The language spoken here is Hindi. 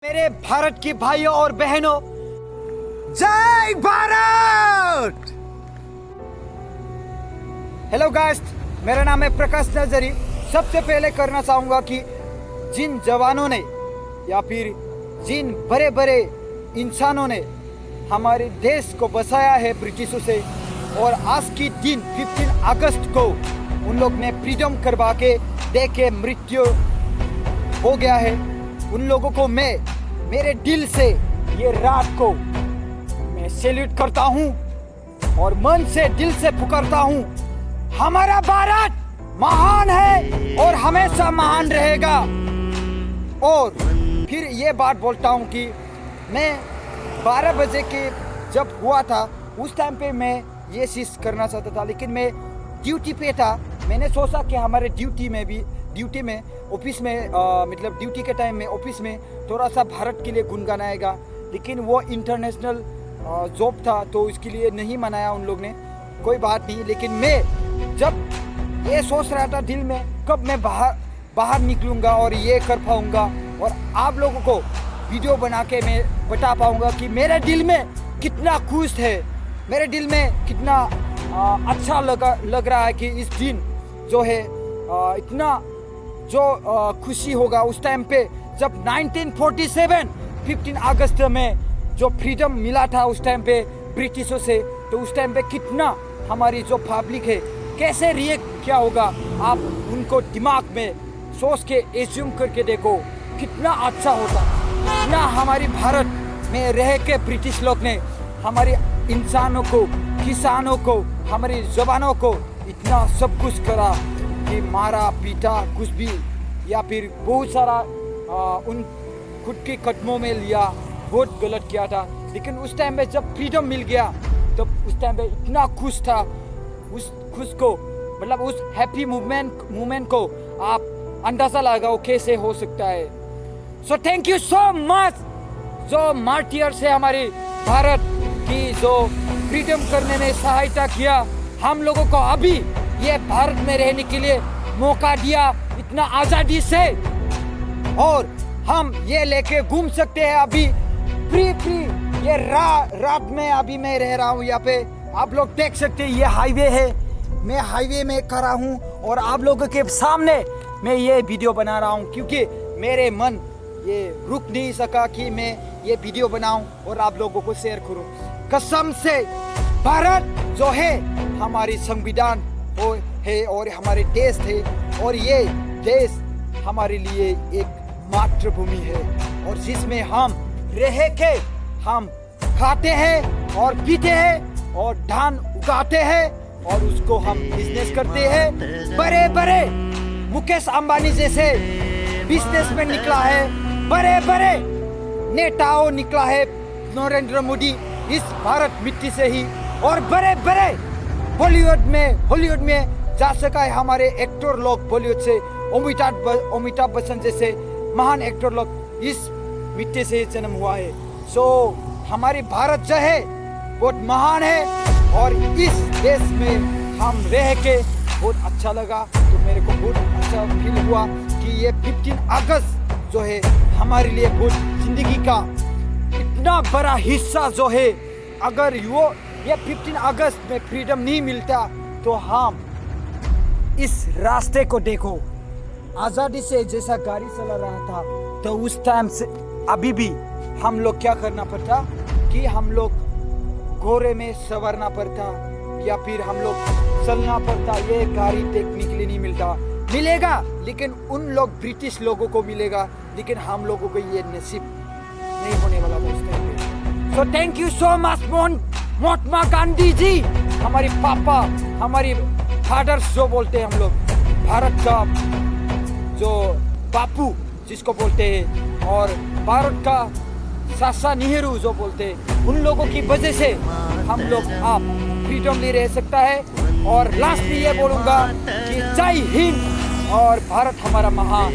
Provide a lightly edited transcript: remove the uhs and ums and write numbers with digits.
मेरे भारत की भाइयों और बहनों, जय भारत। हेलो गाइस, मेरा नाम है प्रकाश नजरी। सबसे पहले करना चाहूंगा कि जिन जवानों ने या फिर जिन बड़े बड़े इंसानों ने हमारे देश को बचाया है ब्रिटिशों से, और आज की दिन 15 अगस्त को उन लोग ने फ्रीडम करवा के दे के मृत्यु हो गया है, उन लोगों को मैं मेरे दिल से ये रात को मैं सैल्यूट करता हूँ और मन से दिल से पुकारता हूँ। हमारा भारत महान है और हमेशा महान रहेगा। और फिर ये बात बोलता हूँ कि मैं 12 बजे के जब हुआ था उस टाइम पे मैं ये चीज़ करना चाहता था, लेकिन मैं ड्यूटी पे था। मैंने सोचा कि हमारे ड्यूटी में ऑफिस में मतलब ड्यूटी के टाइम में ऑफिस में थोड़ा सा भारत के लिए गुनगुनाएगा, लेकिन वो इंटरनेशनल जॉब था तो इसके लिए नहीं मनाया उन लोग ने। कोई बात नहीं, लेकिन मैं जब ये सोच रहा था दिल में कब मैं बाहर निकलूँगा और ये कर पाऊँगा और आप लोगों को वीडियो बना के मैं बता पाऊँगा कि मेरे दिल में कितना खुश है, मेरे दिल में कितना अच्छा लग रहा है कि इस दिन जो है इतना जो खुशी होगा उस टाइम पे जब 1947 15 अगस्त में जो फ्रीडम मिला था उस टाइम पे ब्रिटिशों से, तो उस टाइम पे कितना हमारी जो पब्लिक है कैसे रिएक्ट किया होगा। आप उनको दिमाग में सोच के एज्यूम करके देखो कितना अच्छा होता, कितना हमारी भारत में रह के ब्रिटिश लोग ने हमारे इंसानों को, किसानों को, हमारी जवानों को इतना सब कुछ करा कि मारा पीटा कुछ भी या फिर बहुत सारा उन खुद के कदमों में लिया, बहुत गलत किया था। लेकिन उस टाइम में जब फ्रीडम मिल गया तो उस टाइम पे इतना खुश था, उस खुश को मतलब उस हैप्पी मूवमेंट को आप अंदाज़ा लगाओ कैसे हो सकता है। सो थैंक यू सो मच जो मार्टियर से हमारी भारत की जो फ्रीडम करने में सहायता किया, हम लोगों को अभी ये भारत में रहने के लिए मौका दिया इतना आज़ादी से, और हम ये लेके घूम सकते हैं अभी फ्री ये रात में अभी मैं रह रहा हूँ यहाँ पे। आप लोग देख सकते हैं ये हाईवे है, मैं हाईवे में खड़ा हूँ और आप लोगों के सामने मैं ये वीडियो बना रहा हूँ क्योंकि मेरे मन ये रुक नहीं सका कि मैं ये वीडियो बनाऊं और आप लोगों को शेयर करूं। कसम से भारत जो है हमारी संविधान है और हमारे देश थे, और ये देश हमारे लिए एक मातृभूमि है और जिसमें हम रह के हम खाते हैं और पीते हैं और धान उगाते हैं और उसको हम बिजनेस करते हैं। बड़े बड़े मुकेश अंबानी जैसे बिजनेसमैन निकला है, बड़े बड़े नेताओं निकला है, नरेंद्र मोदी इस भारत मिट्टी से ही, और बड़े बड़े हॉलीवुड में जा सका है हमारे एक्टर लोग बॉलीवुड से। अमिताभ बच्चन जैसे महान एक्टर लोग इस मिट्टी से जन्म हुआ है। सो हमारी भारत जो है बहुत महान है और इस देश में हम रह के बहुत अच्छा लगा। तो मेरे को बहुत अच्छा फील हुआ कि ये 15 अगस्त जो है हमारे लिए बहुत जिंदगी का इतना बड़ा हिस्सा जो है। अगर ये 15 अगस्त में फ्रीडम नहीं मिलता तो हम इस रास्ते को देखो, आज़ादी से जैसा गाड़ी चला रहा था तो उस टाइम से अभी भी हम लोग क्या करना पड़ता कि हम लोग घोड़े में सवारना पड़ता या फिर हम लोग चलना पड़ता। ये गाड़ी टेक्निकली नहीं मिलेगा, लेकिन उन लोग ब्रिटिश लोगों को मिलेगा, लेकिन हम लोगों को ये नसीब नहीं होने वाला था उस टाइम पे। So thank you so much Mahatma Gandhi ji, हमारे पापा, हमारी फादर्स जो बोलते हैं हम लोग, भारत का जो बापू जिसको बोलते हैं, और भारत का चाचा नेहरू जो बोलते हैं, उन लोगों की वजह से हम लोग आप फ्रीडमली रह सकता है। और लास्ट में ये बोलूँगा कि जय हिंद और भारत हमारा महान।